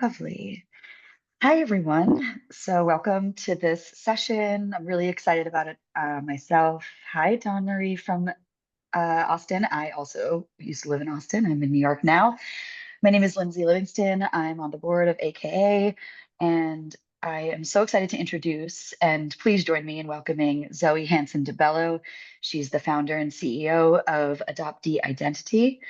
Lovely. Hi, everyone. So, welcome to this session. I'm really excited about it myself. Hi, Dawn Marie from Austin. I also used to live in Austin. I'm in New York now. My name is Lindsay Livingston. I'm on the board of AKA, and I am so excited to introduce and please join me in welcoming Zoe Hansen-DiBello. She's the founder and CEO of Adoptee Identity.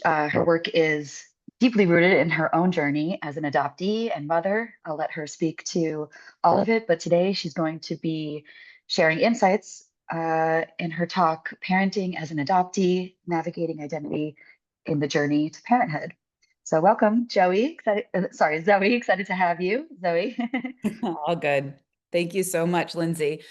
Her work is deeply rooted in her own journey as an adoptee and mother. I'll let her speak to all of it, but today she's going to be sharing insights in her talk, Parenting as an Adoptee, Navigating Identity in the Journey to Parenthood. So welcome, Joey. Zoe, excited to have you. Zoe. All good. Thank you so much, Lindsay.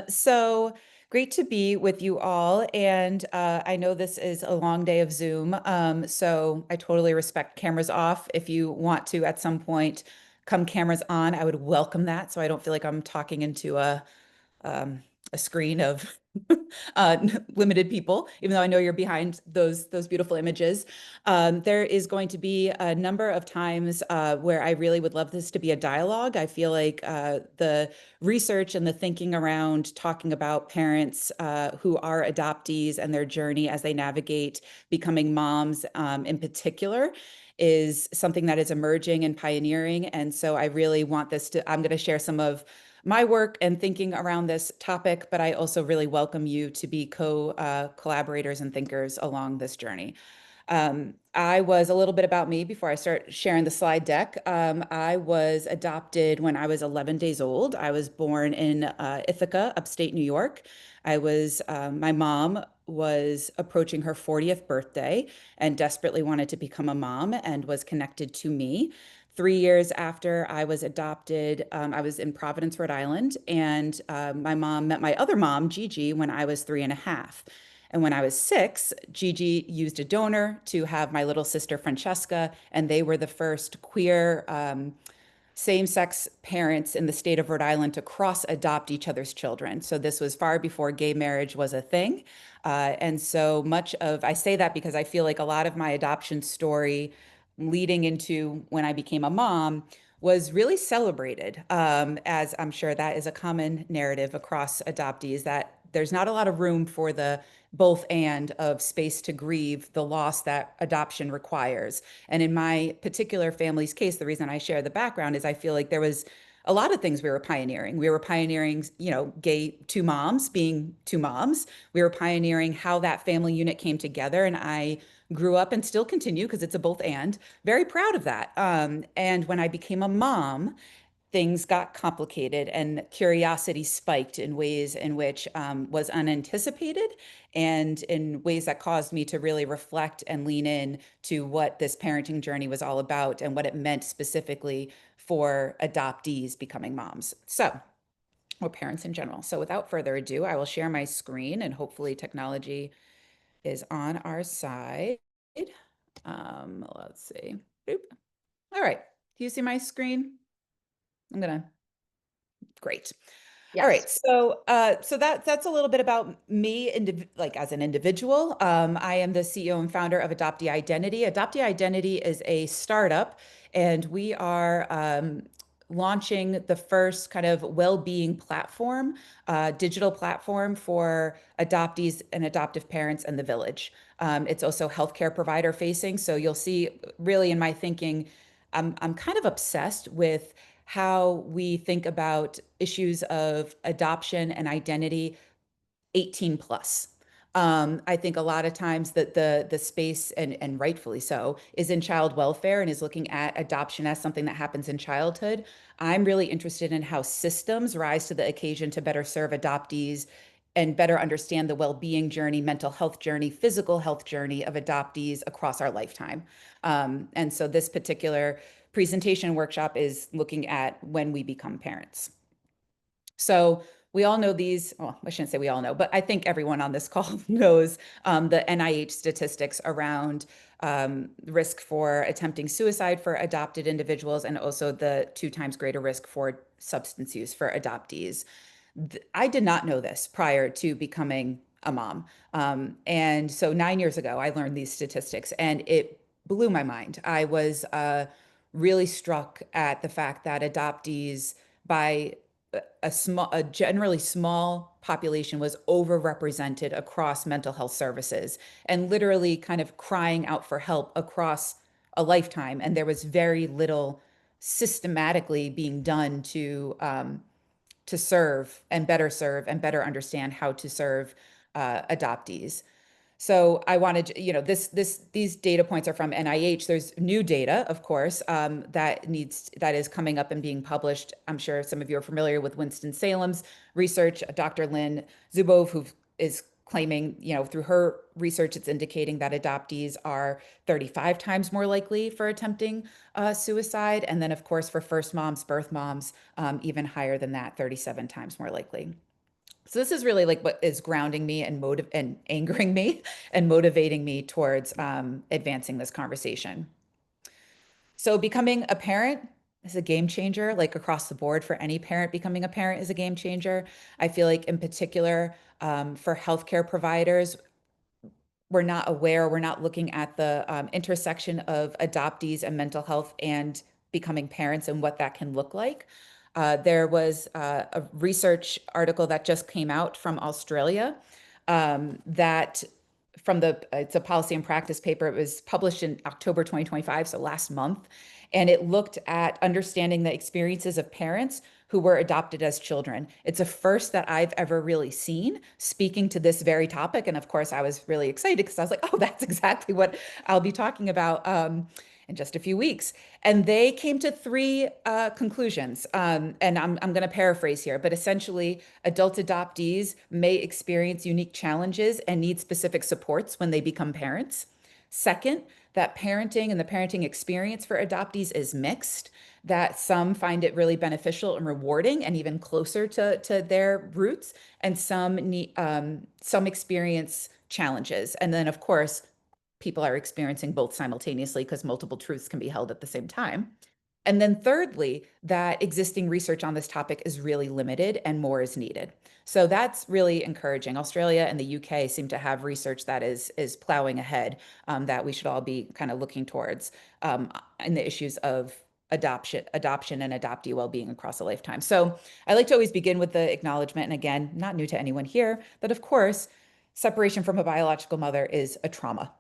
So great to be with you all. And I know this is a long day of Zoom. So I totally respect cameras off. If you want to, at some point, come cameras on, I would welcome that. So I don't feel like I'm talking into um, a screen of uh, limited people, even though I know you're behind those beautiful images. There is going to be a number of times where I really would love this to be a dialogue. I feel like the research and the thinking around talking about parents who are adoptees and their journey as they navigate becoming moms in particular is something that is emerging and pioneering. And so I really want this to, I'm going to share some of my work and thinking around this topic, but I also really welcome you to be collaborators and thinkers along this journey. I was a little bit about me before I start sharing the slide deck. I was adopted when I was 11 days old. I was born in Ithaca, upstate New York. My mom was approaching her 40th birthday and desperately wanted to become a mom and was connected to me. 3 years after I was adopted, I was in Providence, Rhode Island, and my mom met my other mom, Gigi, when I was 3.5. And when I was 6, Gigi used a donor to have my little sister, Francesca, and they were the first queer same-sex parents in the state of Rhode Island to cross-adopt each other's children. So this was far before gay marriage was a thing. And so much of, I say that because I feel like a lot of my adoption story leading into when I became a mom was really celebrated, as I'm sure that is a common narrative across adoptees, that there's not a lot of room for the both and of space to grieve the loss that adoption requires. And in my particular family's case, the reason I share the background is I feel like there was a lot of things we were pioneering. We were pioneering, gay two moms being two moms. We were pioneering how that family unit came together. And I grew up and still continue because it's a both and very proud of that. And when I became a mom, things got complicated and curiosity spiked in ways in which was unanticipated and in ways that caused me to really reflect and lean in to what this parenting journey was all about and what it meant specifically for adoptees becoming moms. So, or parents in general. So without further ado, I will share my screen and hopefully technology is on our side. Let's see. Boop. All right. Do you see my screen? I'm gonna Great. All Yes. right. So that's a little bit about me, like as an individual. I am the CEO and founder of Adoptee Identity. Adoptee Identity is a startup, and we are launching the first kind of well-being platform, digital platform for adoptees and adoptive parents and the village. It's also healthcare provider facing. So you'll see, really, in my thinking, I'm kind of obsessed with how we think about issues of adoption and identity 18 plus. I think a lot of times that the space, and rightfully so, is in child welfare and is looking at adoption as something that happens in childhood. I'm really interested in how systems rise to the occasion to better serve adoptees and better understand the well-being journey, mental health journey, physical health journey of adoptees across our lifetime. And so this particular presentation workshop is looking at when we become parents. So we all know these, well, I shouldn't say we all know, but I think everyone on this call knows the NIH statistics around risk for attempting suicide for adopted individuals and also the 2 times greater risk for substance use for adoptees. I did not know this prior to becoming a mom. And so 9 years ago, I learned these statistics and it blew my mind. I was really struck at the fact that adoptees by a generally small population was overrepresented across mental health services and literally kind of crying out for help across a lifetime. And there was very little systematically being done to serve and better understand how to serve adoptees. So I wanted to, these data points are from NIH. There's new data, of course, that is coming up and being published. I'm sure some of you are familiar with Winston-Salem's research. Dr. Lynn Zubov, who is claiming, through her research, it's indicating that adoptees are 35 times more likely for attempting suicide. And then, of course, for first moms, birth moms, even higher than that, 37 times more likely. So this is really like what is grounding me and angering me and motivating me towards advancing this conversation. So becoming a parent is a game changer, like across the board for any parent. Becoming a parent is a game changer. I feel like in particular for healthcare providers, we're not looking at the intersection of adoptees and mental health and becoming parents and what that can look like. There was a research article that just came out from Australia that it's a policy and practice paper. It was published in October 2025, so last month. And it looked at understanding the experiences of parents who were adopted as children. It's a first that I've ever really seen speaking to this very topic. And of course, I was really excited because I was like, oh, that's exactly what I'll be talking about in just a few weeks. And they came to three conclusions. And I'm going to paraphrase here, but essentially, adult adoptees may experience unique challenges and need specific supports when they become parents. Second, that parenting and the parenting experience for adoptees is mixed, that some find it really beneficial and rewarding and even closer to their roots, and some experience challenges. And then, of course, people are experiencing both simultaneously because multiple truths can be held at the same time. And then thirdly, that existing research on this topic is really limited and more is needed. So that's really encouraging. Australia and the UK seem to have research that is plowing ahead that we should all be kind of looking towards in the issues of adoption and adoptee well-being across a lifetime. So I like to always begin with the acknowledgement, and again, not new to anyone here, that of course, separation from a biological mother is a trauma,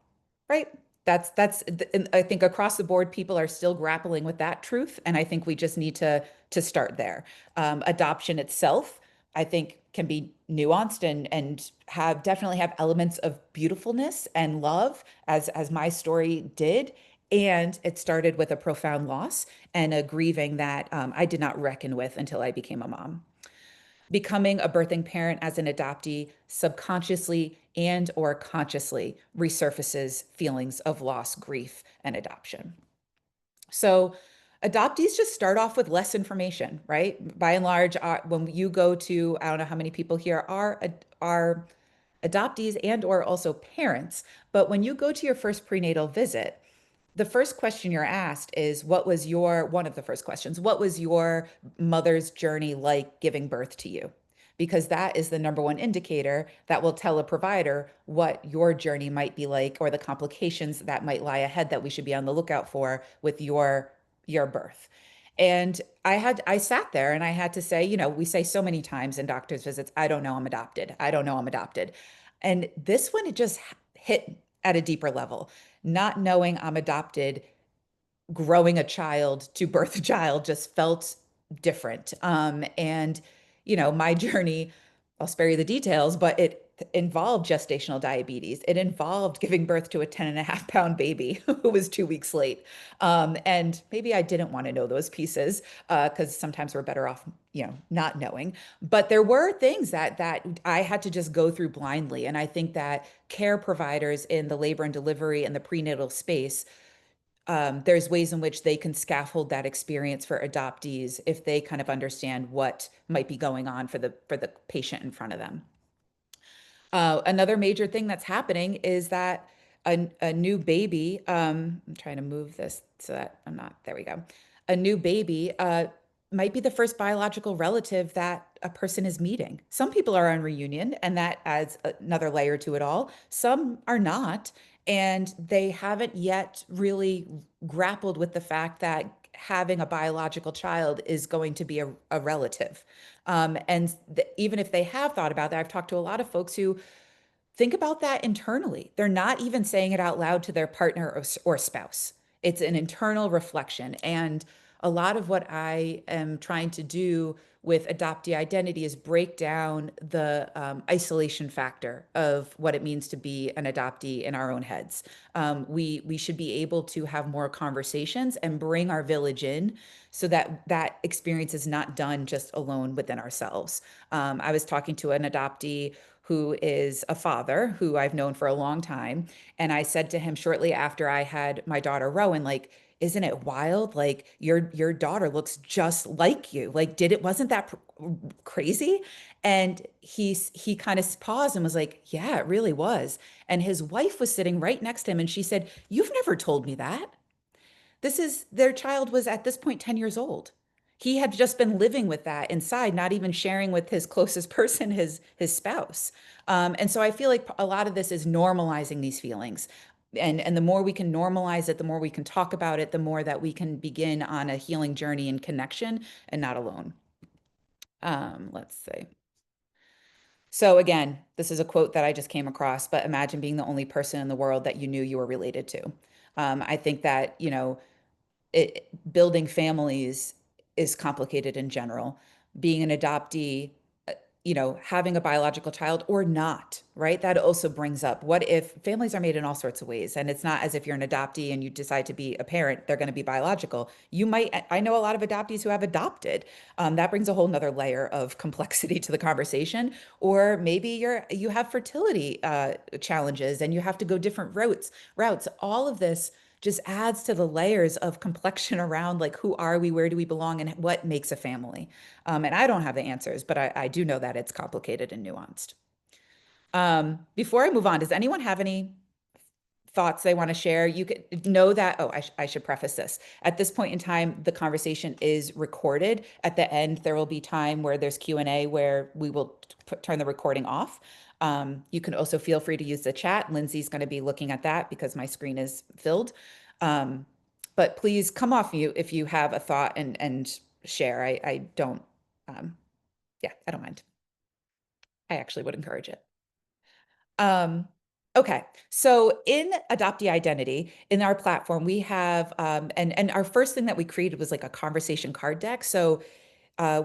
right? That's and I think across the board people are still grappling with that truth, and I think we just need to start there. Adoption itself, I think, can be nuanced and have definitely have elements of beautifulness and love, as my story did. And it started with a profound loss and a grieving that I did not reckon with until I became a mom. Becoming a birthing parent as an adoptee subconsciously and or consciously resurfaces feelings of loss, grief, and adoption. So adoptees just start off with less information, right? By and large, when you go to, I don't know how many people here are adoptees and or also parents, but when you go to your first prenatal visit, the first question you're asked is one of the first questions, what was your mother's journey like giving birth to you? Because that is the number one indicator that will tell a provider what your journey might be like or the complications that might lie ahead that we should be on the lookout for with your birth. And I sat there and I had to say, we say so many times in doctor's visits, I don't know I'm adopted. I don't know I'm adopted. And this one, it just hit at a deeper level. Not knowing I'm adopted, growing a child to birth a child just felt different. And, my journey, I'll spare you the details, but it involved gestational diabetes. It involved giving birth to a 10.5 pound baby who was 2 weeks late. And maybe I didn't want to know those pieces because sometimes we're better off, not knowing. But there were things that I had to just go through blindly. And I think that care providers in the labor and delivery and the prenatal space, there's ways in which they can scaffold that experience for adoptees if they kind of understand what might be going on for the patient in front of them. Another major thing that's happening is that a new baby, I'm trying to move this so that I'm not, there we go. A new baby might be the first biological relative that a person is meeting. Some people are on reunion, and that adds another layer to it all. Some are not, and they haven't yet really grappled with the fact that having a biological child is going to be a relative. And even if they have thought about that, I've talked to a lot of folks who think about that internally. They're not even saying it out loud to their partner or spouse. It's an internal reflection. And a lot of what I am trying to do with adoptee identity is break down the isolation factor of what it means to be an adoptee in our own heads. We should be able to have more conversations and bring our village in so that that experience is not done just alone within ourselves. I was talking to an adoptee who is a father who I've known for a long time. And I said to him shortly after I had my daughter Rowan, like, isn't it wild? Like your daughter looks just like you. Like, wasn't that crazy? And he kind of paused and was like, yeah, it really was. And his wife was sitting right next to him and she said, you've never told me that. Their child was at this point 10 years old. He had just been living with that inside, not even sharing with his closest person, his spouse. And so I feel like a lot of this is normalizing these feelings. And the more we can normalize it, the more we can talk about it, the more that we can begin on a healing journey and connection and not alone. Let's see. So again, this is a quote that I just came across, but imagine being the only person in the world that you knew you were related to. I think that, building families is complicated in general. Being an adoptee, having a biological child or not, right? That also brings up what if families are made in all sorts of ways. And it's not as if you're an adoptee and you decide to be a parent, they're going to be biological. I know a lot of adoptees who have adopted. That brings a whole nother layer of complexity to the conversation. Or maybe you have fertility challenges and you have to go different routes. All of this just adds to the layers of complexion around like who are we, where do we belong, and what makes a family. And I don't have the answers, but I do know that it's complicated and nuanced. Before I move on, does anyone have any thoughts they want to share? You could know that, oh, I should preface this. At this point in time, the conversation is recorded. At the end, there will be time where there's Q&A where we will turn the recording off. You can also feel free to use the chat. Lindsay's going to be looking at that because my screen is filled. But please come off mute if you have a thought and share. I don't, yeah, I don't mind. I actually would encourage it. Um, okay, so in Adoptee Identity, in our platform, we have, and our first thing that we created was like a conversation card deck. So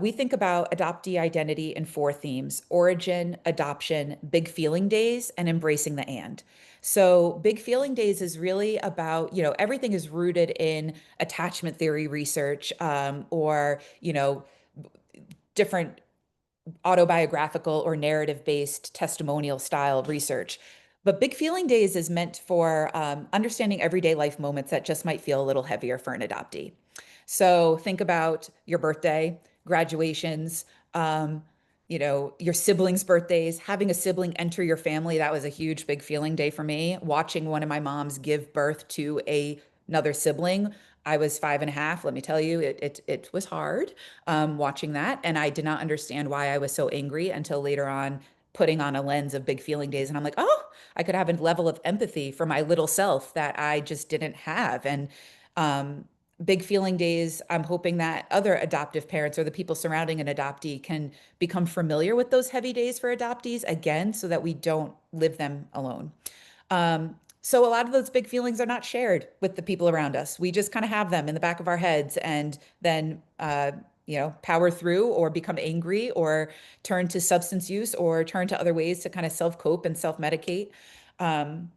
we think about adoptee identity in four themes: origin, adoption, big feeling days, and embracing the and. So big feeling days is really about, everything is rooted in attachment theory research, or, different autobiographical or narrative based testimonial style research. But Big Feeling Days is meant for understanding everyday life moments that just might feel a little heavier for an adoptee. So think about your birthday, graduations, your siblings' birthdays, having a sibling enter your family. That was a huge big feeling day for me. Watching one of my moms give birth to another sibling. I was 5.5. Let me tell you, it was hard watching that, and I did not understand why I was so angry until later on, putting on a lens of big feeling days, and I'm like, oh, I could have a level of empathy for my little self that I just didn't have, and um, big feeling days, I'm hoping that other adoptive parents or the people surrounding an adoptee can become familiar with those heavy days for adoptees again, so that we don't live them alone. So a lot of those big feelings are not shared with the people around us. We just kind of have them in the back of our heads and then, power through or become angry or turn to substance use or turn to other ways to kind of self-cope and self-medicate. Um,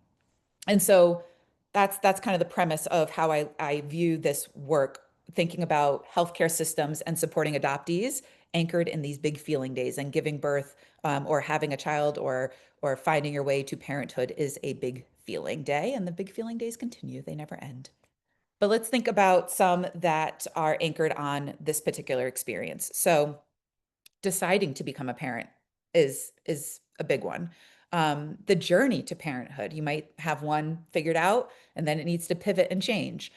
and so that's kind of the premise of how I view this work, thinking about healthcare systems and supporting adoptees anchored in these big feeling days, and giving birth, or having a child, or finding your way to parenthood is a big feeling day, and the big feeling days continue. They never end. But let's think about some that are anchored on this particular experience. So deciding to become a parent is a big one. The journey to parenthood, you might have one figured out and then it needs to pivot and change.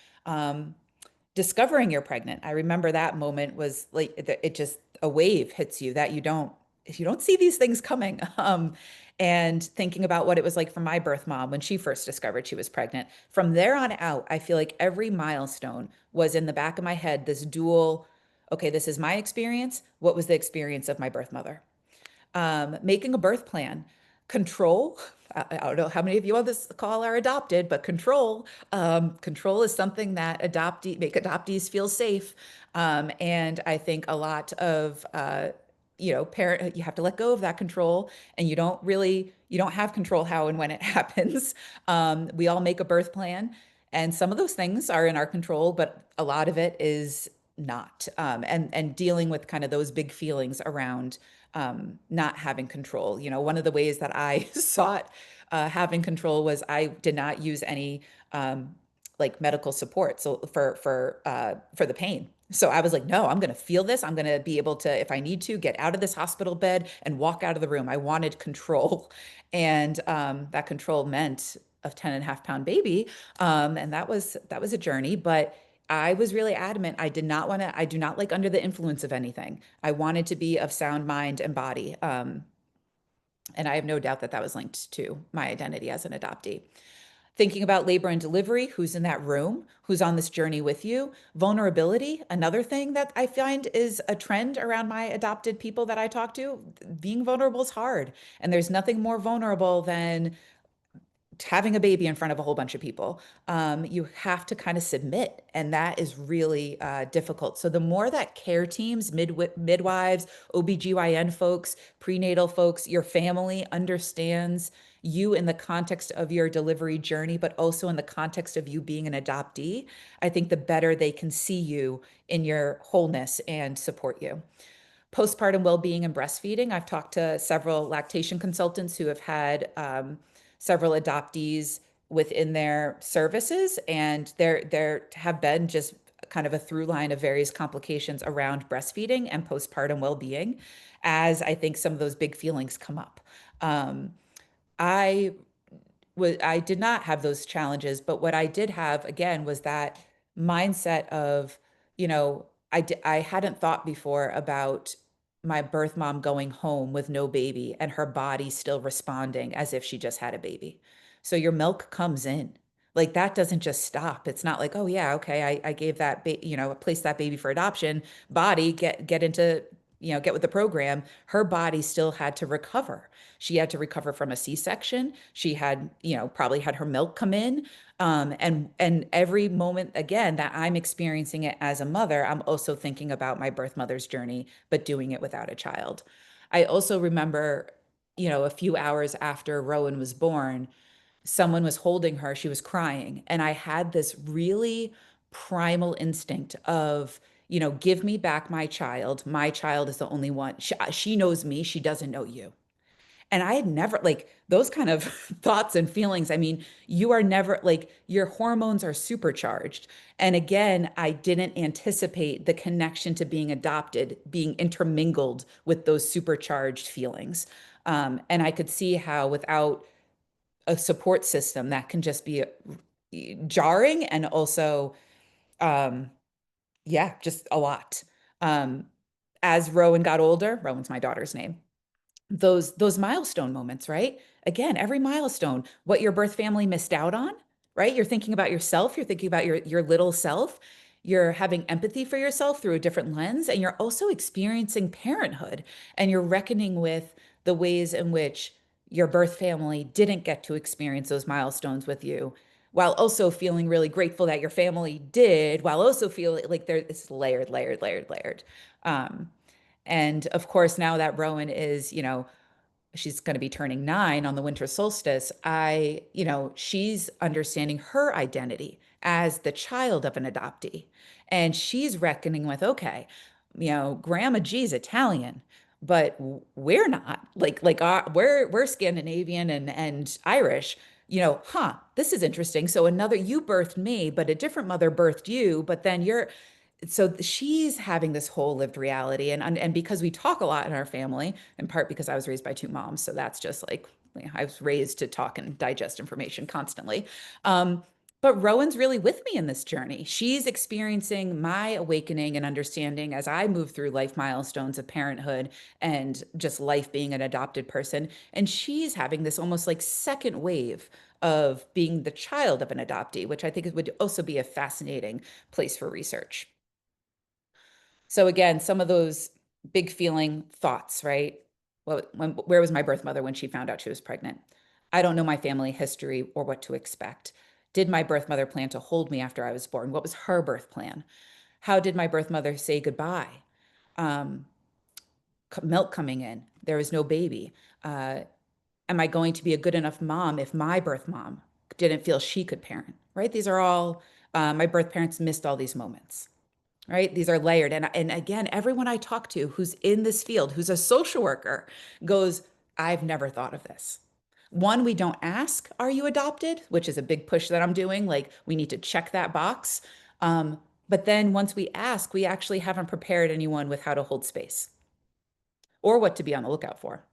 Discovering you're pregnant, I remember that moment was like it just a wave hits you that you don't you don't see these things coming. And thinking about what it was like for my birth mom when she first discovered she was pregnant. From there on out, I feel like every milestone was in the back of my head, this dual, okay, this is my experience. What was the experience of my birth mother? Making a birth plan, control. I don't know how many of you on this call are adopted, but control is something that make adoptees feel safe. And I think a lot of parent, you have to let go of that control, and you don't have control how and when it happens. We all make a birth plan, and some of those things are in our control, but a lot of it is not. And dealing with kind of those big feelings around not having control. One of the ways that I sought having control was I did not use any like medical support so for the pain. So I was like, no, I'm going to feel this. I'm going to be able to, if I need to, get out of this hospital bed and walk out of the room. I wanted control. And that control meant a 10.5 pound baby. And that was a journey. But I was really adamant. I do not like under the influence of anything. I wanted to be of sound mind and body. And I have no doubt that that was linked to my identity as an adoptee. Thinking about labor and delivery, who's in that room, who's on this journey with you. Vulnerability, another thing that I find is a trend around my adopted people that I talk to. Being vulnerable is hard. And there's nothing more vulnerable than having a baby in front of a whole bunch of people. You have to kind of submit, and that is really difficult. So the more that care teams, midwives, OBGYN folks, prenatal folks, your family understands you in the context of your delivery journey, but also in the context of you being an adoptee, I think the better they can see you in your wholeness and support you. Postpartum well-being and breastfeeding. I've talked to several lactation consultants who have had several adoptees within their services, and there have been just kind of a through line of various complications around breastfeeding and postpartum well-being, as I think some of those big feelings come up. Um, I I did not have those challenges, but what I did have again was that mindset of, I hadn't thought before about my birth mom going home with no baby and her body still responding as if she just had a baby. So your milk comes in. Like that doesn't just stop. It's not like, oh yeah, okay, I gave that placed that baby for adoption. Body get into, get with the program. Her body still had to recover. She had to recover from a C-section. She had, probably had her milk come in. And every moment again that I'm experiencing it as a mother, I'm also thinking about my birth mother's journey, but doing it without a child. I also remember, a few hours after Rowan was born, someone was holding her, she was crying, and I had this really primal instinct of, give me back my child. My child is the only one. She knows me, she doesn't know you. And I had never, like, those kind of thoughts and feelings. I mean, you are never like, your hormones are supercharged. And again, I didn't anticipate the connection to being adopted being intermingled with those supercharged feelings. And I could see how without a support system that can just be jarring, and also um yeah, just a lot. um as Rowan got older, Rowan's my daughter's name, those milestone moments, right? Again, every milestone, what your birth family missed out on, right? You're thinking about yourself, you're thinking about your little self, you're having empathy for yourself through a different lens, and you're also experiencing parenthood, and you're reckoning with the ways in which your birth family didn't get to experience those milestones with you, while also feeling really grateful that your family did, while also feeling like it's layered. Um, and of course, now that Rowan is, she's going to be turning 9 on the winter solstice, she's understanding her identity as the child of an adoptee. And she's reckoning with, okay, Grandma G's Italian, but we're not we're Scandinavian and Irish. This is interesting. So another, you birthed me, but a different mother birthed you, but then so she's having this whole lived reality, and because we talk a lot in our family, in part because I was raised by two moms, so that's just like, I was raised to talk and digest information constantly. um But Rowan's really with me in this journey. She's experiencing my awakening and understanding as I move through life milestones of parenthood and just life being an adopted person. And she's having this almost like second wave of being the child of an adoptee, which I think would also be a fascinating place for research. So again, some of those big feeling thoughts, right? Well, where was my birth mother when she found out she was pregnant? I don't know my family history or what to expect. Did my birth mother plan to hold me after I was born? What was her birth plan? How did my birth mother say goodbye? Um, Milk coming in, there was no baby. Uh, am I going to be a good enough mom if my birth mom didn't feel she could parent? Right? These are all my birth parents missed all these moments, right? These are layered. And again, everyone I talk to who's in this field, who's a social worker, goes, I've never thought of this. One, we don't ask, are you adopted? Which is a big push that I'm doing. Like, we need to check that box. But then once we ask, we actually haven't prepared anyone with how to hold space or what to be on the lookout for.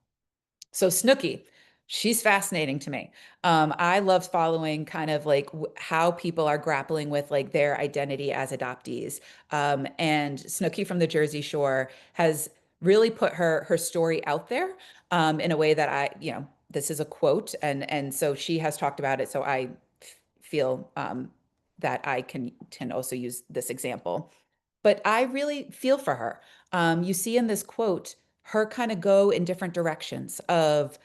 So Snooki, she's fascinating to me. I love following kind of like how people are grappling with like their identity as adoptees. And Snooki from the Jersey Shore has really put her story out there in a way that this is a quote, and so she has talked about it. So I feel that I can also use this example. But I really feel for her. You see in this quote her kind of go in different directions of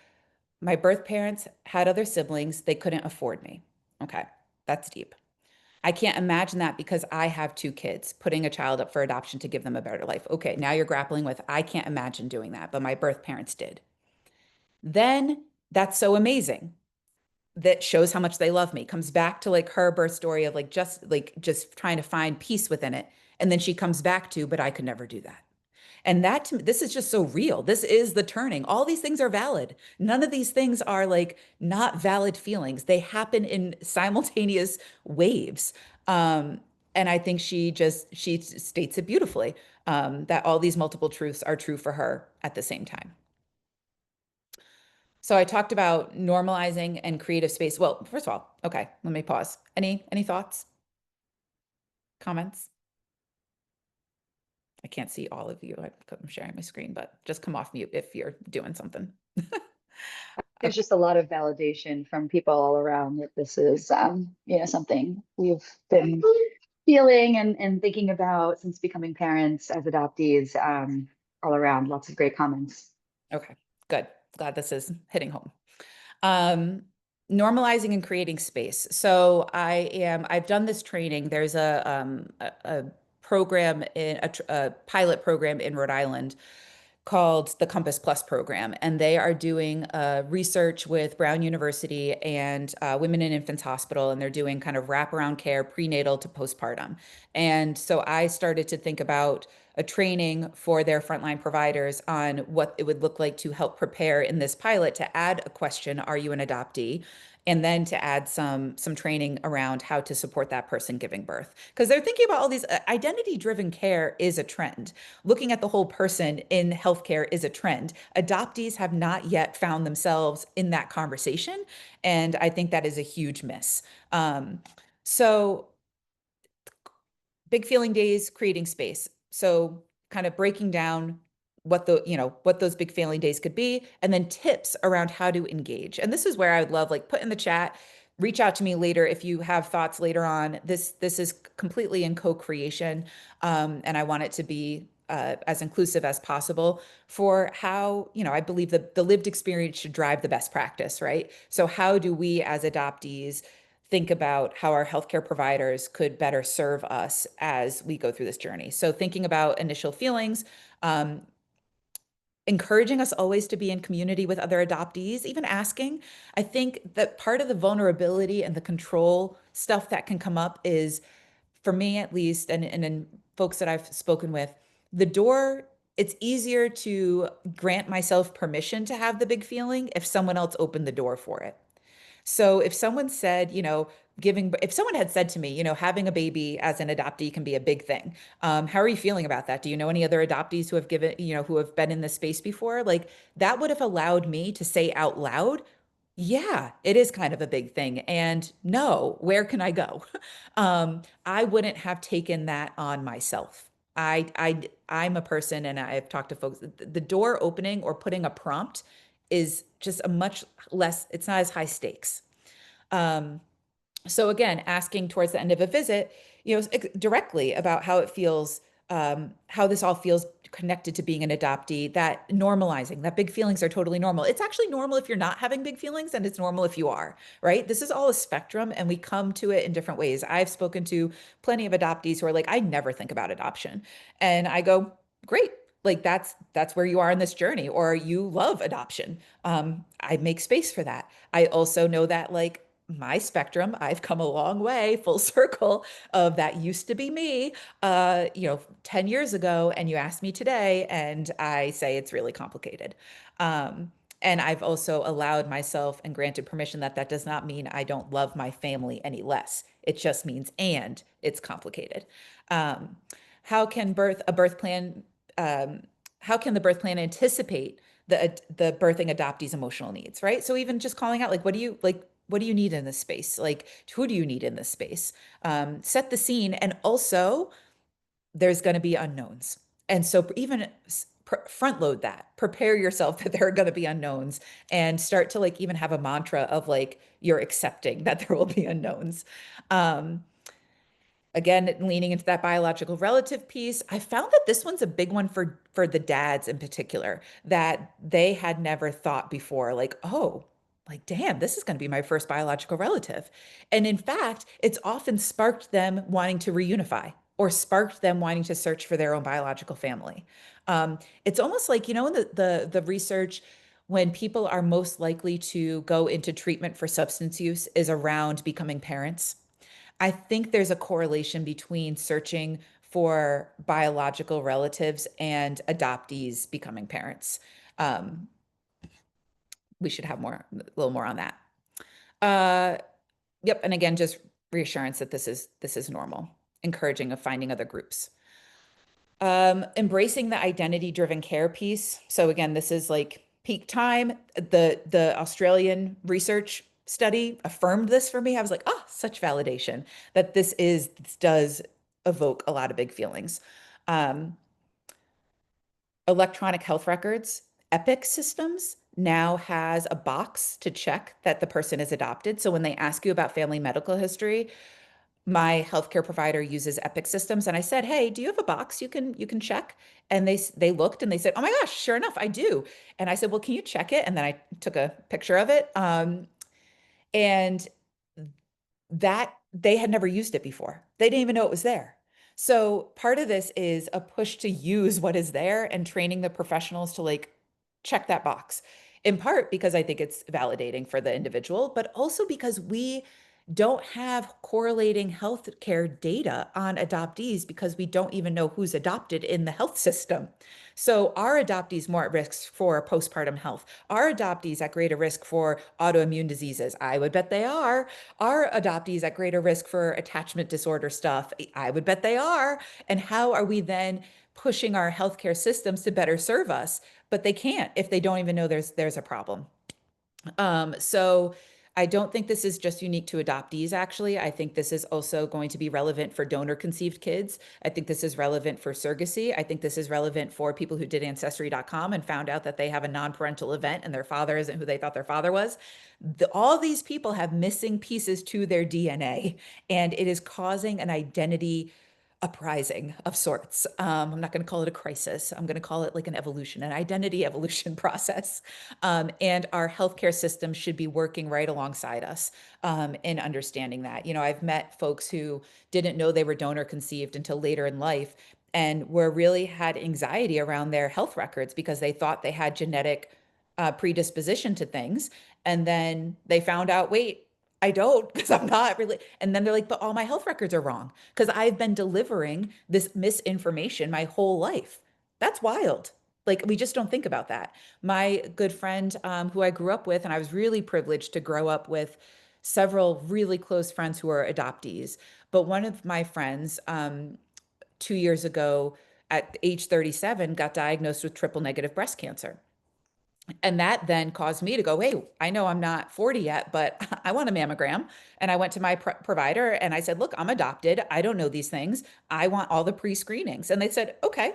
my birth parents had other siblings, they couldn't afford me. Okay, that's deep. I can't imagine that because I have two kids, putting a child up for adoption to give them a better life. Okay, now you're grappling with, I can't imagine doing that, but my birth parents did. Then that's so amazing. That shows how much they love me. Comes back to like her birth story of like just trying to find peace within it. And then she comes back to, but I could never do that. And that to me, this is just so real. This is the turning. All these things are valid. None of these things are like not valid feelings. They happen in simultaneous waves. Um, and I think she states it beautifully, that all these multiple truths are true for her at the same time. So I talked about normalizing and creative space. Well, first of all, okay, let me pause. Any thoughts, comments? I can't see all of you. I'm sharing my screen, but just come off mute if you're doing something. There's just a lot of validation from people all around that this is, something we've been feeling and thinking about since becoming parents as adoptees, all around. Lots of great comments. Okay, good. Glad this is hitting home. Um, Normalizing and creating space. So I've done this training. There's a program a pilot program in Rhode Island called the Compass Plus program, and they are doing research with Brown University and Women and Infants Hospital, and they're doing kind of wraparound care, prenatal to postpartum. And so I started to think about a training for their frontline providers on what it would look like to help prepare in this pilot to add a question, are you an adoptee? And then to add some training around how to support that person giving birth, because they're thinking about all these identity driven care is a trend. Looking at the whole person in healthcare is a trend. Adoptees have not yet found themselves in that conversation, and I think that is a huge miss. So big feeling days, creating space. So kind of breaking down what those big feeling days could be, and then tips around how to engage. And this is where I would love, like, put in the chat, reach out to me later if you have thoughts later on. This is completely in co-creation, and I want it to be as inclusive as possible for how, I believe that the lived experience should drive the best practice, right? So how do we as adoptees think about how our healthcare providers could better serve us as we go through this journey? So thinking about initial feelings, um, encouraging us always to be in community with other adoptees, even asking. I think that part of the vulnerability and the control stuff that can come up is, for me at least, and in folks that I've spoken with, the door, it's easier to grant myself permission to have the big feeling if someone else opened the door for it. So if someone said, if someone had said to me, having a baby as an adoptee can be a big thing. How are you feeling about that? Do you know any other adoptees who have who have been in this space before? Like, that would have allowed me to say out loud, Yeah, it is kind of a big thing. And no, where can I go? I wouldn't have taken that on myself. I'm a person, and I've talked to folks, the door opening or putting a prompt is just a much less, it's not as high stakes. Um, so again, asking towards the end of a visit, directly about how it feels, how this all feels connected to being an adoptee, that normalizing that big feelings are totally normal. It's actually normal if you're not having big feelings, and it's normal if you are, right? This is all a spectrum, and we come to it in different ways. I've spoken to plenty of adoptees who are like, I never think about adoption. And I go, great. Like that's where you are in this journey, or you love adoption. I make space for that. I also know that like my spectrum, I've come a long way, full circle of that used to be me, 10 years ago, and you asked me today, and I say it's really complicated. Um, and I've also allowed myself and granted permission that that does not mean I don't love my family any less. It just means, and it's complicated. Um, how can birth plan, um, how can the birth plan anticipate the birthing adoptee's emotional needs, right? So even just calling out, like, what do you need in this space? Like, who do you need in this space? Set the scene. And also, there's going to be unknowns. And so, even front load that, prepare yourself that there are going to be unknowns, and start to like even have a mantra of like, you're accepting that there will be unknowns. Um, Again, leaning into that biological relative piece, I found that this one's a big one for the dads in particular, that they had never thought before, like, oh, like, damn, this is going to be my first biological relative. And in fact, it's often sparked them wanting to reunify or sparked them wanting to search for their own biological family. It's almost like, in the research, when people are most likely to go into treatment for substance use is around becoming parents. I think there's a correlation between searching for biological relatives and adoptees becoming parents. Um, we should have a little more on that. Uh, yep, and again, just reassurance that this is normal, encouraging of finding other groups. Embracing the identity-driven care piece. So again, this is like peak time. The Australian research study affirmed this for me. I was like, oh, such validation that this does evoke a lot of big feelings. Um, Electronic health records, Epic systems now has a box to check that the person is adopted. So when they ask you about family medical history, my healthcare provider uses Epic systems, and I said, "Hey, do you have a box you can check?" And they looked and they said, "Oh my gosh, sure enough, I do." And I said, "Well, can you check it?" And then I took a picture of it. And that they had never used it before. They didn't even know it was there. So part of this is a push to use what is there and training the professionals to like check that box. In part because I think it's validating for the individual, but also because we don't have correlating healthcare data on adoptees because we don't even know who's adopted in the health system. So are adoptees more at risk for postpartum health? Are adoptees at greater risk for autoimmune diseases? I would bet they are. Are adoptees at greater risk for attachment disorder stuff? I would bet they are. And how are we then pushing our healthcare systems to better serve us? But they can't if they don't even know there's a problem. So I don't think this is just unique to adoptees, actually. I think this is also going to be relevant for donor conceived kids. I think this is relevant for surrogacy. I think this is relevant for people who did ancestry.com and found out that they have a non-parental event and their father isn't who they thought their father was. All these people have missing pieces to their DNA, and it is causing an identity uprising of sorts. I'm not going to call it a crisis. I'm going to call it like an evolution, an identity evolution process. And our healthcare system should be working right alongside us in understanding that. I've met folks who didn't know they were donor conceived until later in life and were really had anxiety around their health records because they thought they had genetic predisposition to things. And then they found out, wait, I don't because I'm not really. And then they're like, but all my health records are wrong because I've been delivering this misinformation my whole life. That's wild. Like, we just don't think about that. My good friend, who I grew up with, and I was really privileged to grow up with several really close friends who are adoptees. But one of my friends, 2 years ago at age 37, got diagnosed with triple negative breast cancer. And that then caused me to go, hey, I know I'm not 40 yet, but I want a mammogram. And I went to my provider and I said, look, I'm adopted. I don't know these things. I want all the pre-screenings. And they said, okay,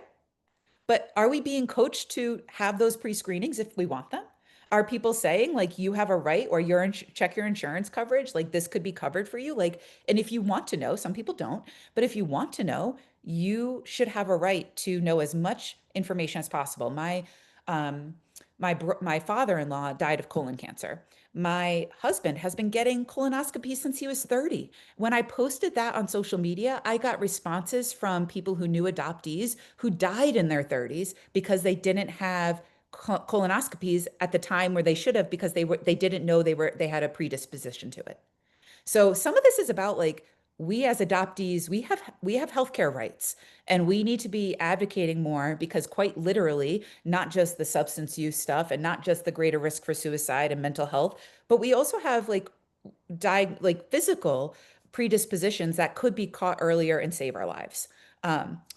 but are we being coached to have those pre-screenings if we want them? Are people saying like you have a right or your check your insurance coverage, like this could be covered for you? Like, and if you want to know, some people don't, but if you want to know, you should have a right to know as much information as possible. Um my father-in-law died of colon cancer. My husband has been getting colonoscopy since he was 30. When I posted that on social media, I got responses from people who knew adoptees who died in their 30s because they didn't have colonoscopies at the time where they should have because they didn't know they had a predisposition to it. So some of this is about like we as adoptees, we have healthcare rights and we need to be advocating more because quite literally, not just the substance use stuff and not just the greater risk for suicide and mental health, but we also have like physical predispositions that could be caught earlier and save our lives.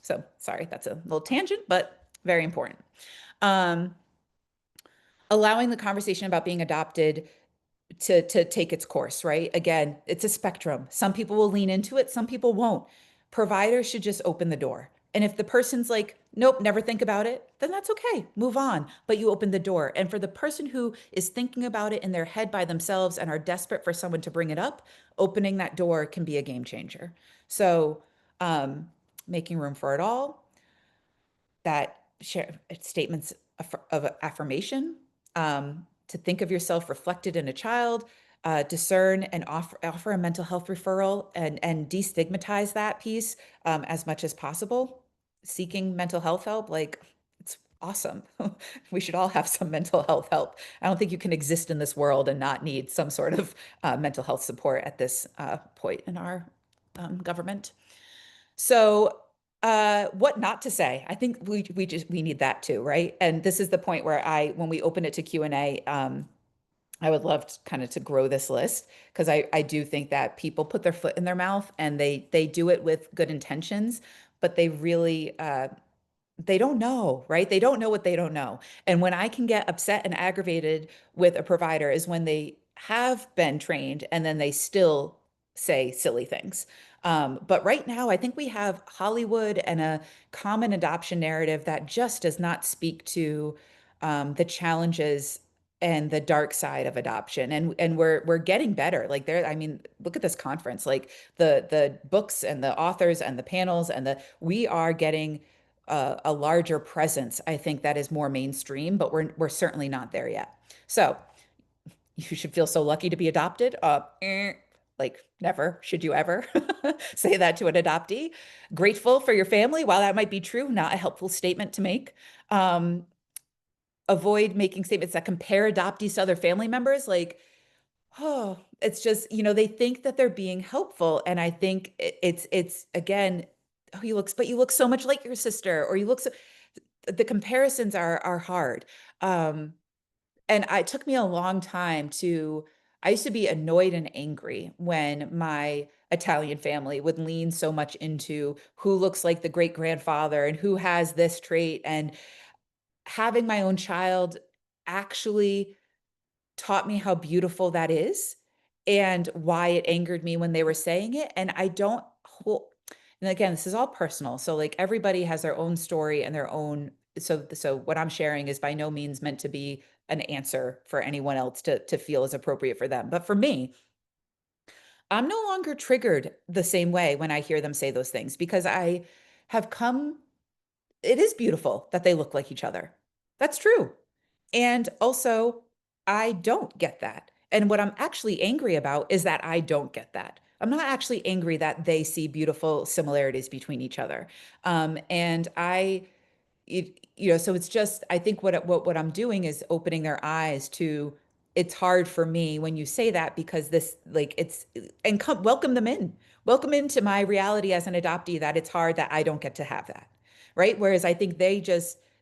So sorry, that's a little tangent, but very important. Um, Allowing the conversation about being adopted to take its course, right? Again, it's a spectrum. Some people will lean into it, some people won't. Providers should just open the door. And if the person's like, nope, never think about it, then that's okay. Move on. But you open the door. And for the person who is thinking about it in their head by themselves and are desperate for someone to bring it up, opening that door can be a game changer. So, um, making room for it all, that share statements of affirmation, to think of yourself reflected in a child, discern and offer a mental health referral and destigmatize that piece as much as possible. Seeking mental health help, like it's awesome. We should all have some mental health help. I don't think you can exist in this world and not need some sort of mental health support at this point in our government. So, what not to say? I think we need that too, right? And this is the point where when we open it to Q&A, I would love to kind of to grow this list because I do think that people put their foot in their mouth and they do it with good intentions, but they really they don't know, right? They don't know what they don't know. And when I can get upset and aggravated with a provider is when they have been trained and then they still say silly things. But right now, I think we have Hollywood and a common adoption narrative that just does not speak to the challenges and the dark side of adoption. And we're getting better. Like there, I mean, look at this conference, like the books and the authors and the panels and the we are getting a larger presence, I think that is more mainstream, but we're certainly not there yet. So you should feel so lucky to be adopted. Like never should you ever say that to an adoptee. Grateful for your family. While that might be true, not a helpful statement to make. Um, Avoid making statements that compare adoptees to other family members. Like, oh, it's just, they think that they're being helpful. And I think it's again, oh, but you look so much like your sister, or you look so, the comparisons are hard. Um, and it took me a long time I used to be annoyed and angry when my Italian family would lean so much into who looks like the great grandfather and who has this trait. And having my own child actually taught me how beautiful that is and why it angered me when they were saying it. And I don't hold, and again, this is all personal. So like everybody has their own story and their own. So what I'm sharing is by no means meant to be an answer for anyone else to feel is appropriate for them. But for me, I'm no longer triggered the same way when I hear them say those things because I have come, it is beautiful that they look like each other. That's true. And also, I don't get that. And what I'm actually angry about is that I don't get that. I'm not actually angry that they see beautiful similarities between each other. And so it's just, I think what I'm doing is opening their eyes to, it's hard for me when you say that because this, like, and welcome them in, welcome into my reality as an adoptee that it's hard that I don't get to have that. Right. Whereas I think they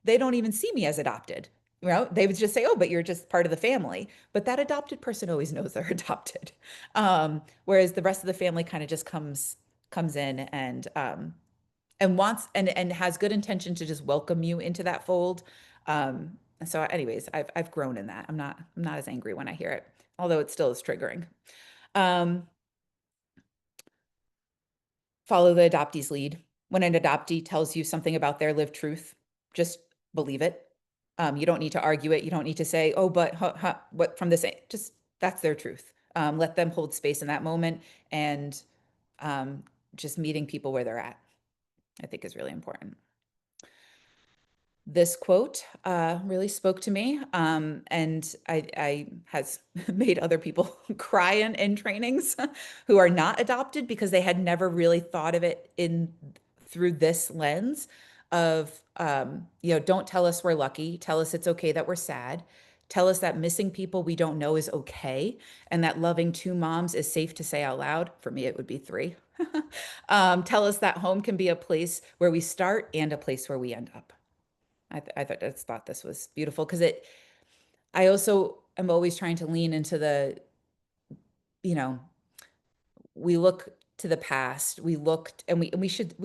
don't even see me as adopted. They would just say, oh, but you're just part of the family. But that adopted person always knows they're adopted. Whereas the rest of the family kind of just comes in and wants and has good intention to just welcome you into that fold. So anyways, I've grown in that. I'm not as angry when I hear it, although it still is triggering. Um, Follow the adoptee's lead. When an adoptee tells you something about their lived truth, just believe it. You don't need to argue it. You don't need to say, oh, but what from this? Just that's their truth. Let them hold space in that moment, and um, just meeting people where they're at, I think is really important. This quote really spoke to me, and I has made other people cry in trainings who are not adopted because they had never really thought of it in through this lens of don't tell us we're lucky, tell us it's okay that we're sad, tell us that missing people we don't know is okay, and that loving two moms is safe to say out loud. For me, it would be three. Tell us that home can be a place where we start and a place where we end up. I thought this was beautiful because I also am always trying to lean into you know, we look to the past, we looked and we should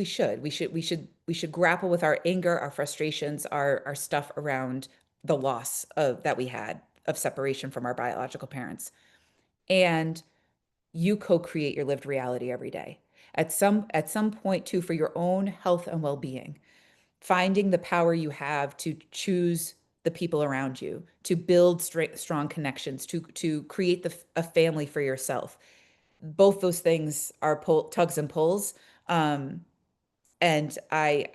grapple with our anger, our frustrations, our stuff around the loss of that we had of separation from our biological parents. And you co-create your lived reality every day. At some point too, for your own health and well-being, finding the power you have to choose the people around you, to build strong connections, to create a family for yourself. Both those things are tugs and pulls. Um, and I've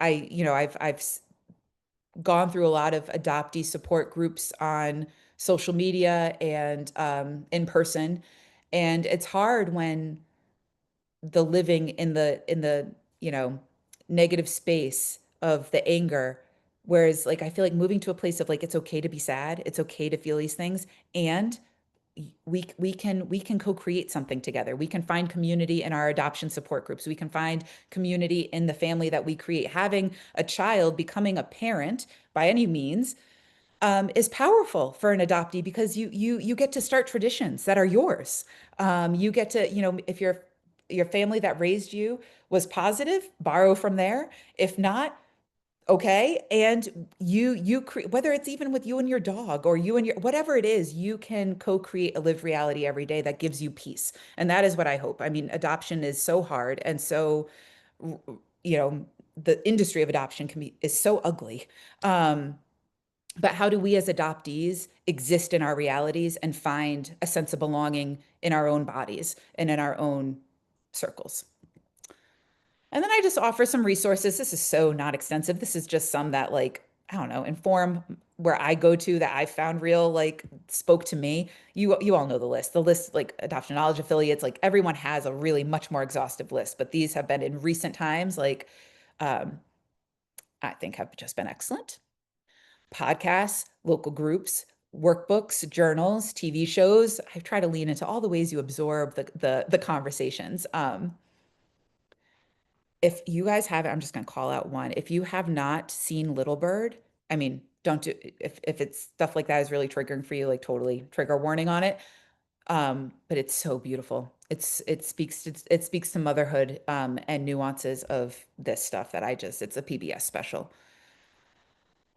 gone through a lot of adoptee support groups on social media and in person, and it's hard when the living in the negative space of the anger, whereas like I feel like moving to a place of like it's okay to be sad, it's okay to feel these things, and we can co-create something together. We can find community in our adoption support groups. We can find community in the family that we create. Having a child, becoming a parent by any means, is powerful for an adoptee because you get to start traditions that are yours. You get to, if your family that raised you was positive, borrow from there. If not, okay. And you create, whether it's even with you and your dog or you and your whatever it is, you can co-create a lived reality every day that gives you peace. And that is what I hope. I mean, adoption is so hard and so, you know, the industry of adoption is so ugly. But how do we as adoptees exist in our realities and find a sense of belonging in our own bodies and in our own circles? And then I just offer some resources. This is so not extensive. This is just some that like, I don't know, inform where I go to that I found real like spoke to me. You all know the list. The list like adoption knowledge affiliates, like everyone has a really much more exhaustive list, but these have been in recent times like um I think have just been excellent. Podcasts, local groups, workbooks, journals, TV shows. I try to lean into all the ways you absorb the conversations. If you guys haven't, I'm just going to call out one. If you have not seen Little Bird, I mean, don't do if it's stuff like that is really triggering for you, like totally trigger warning on it. But it's so beautiful. It speaks to motherhood and nuances of this stuff that it's a PBS special.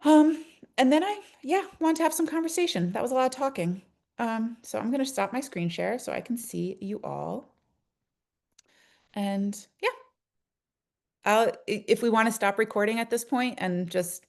Um, and then yeah, want to have some conversation. That was a lot of talking. So I'm going to stop my screen share so I can see you all. And yeah, if we want to stop recording at this point and just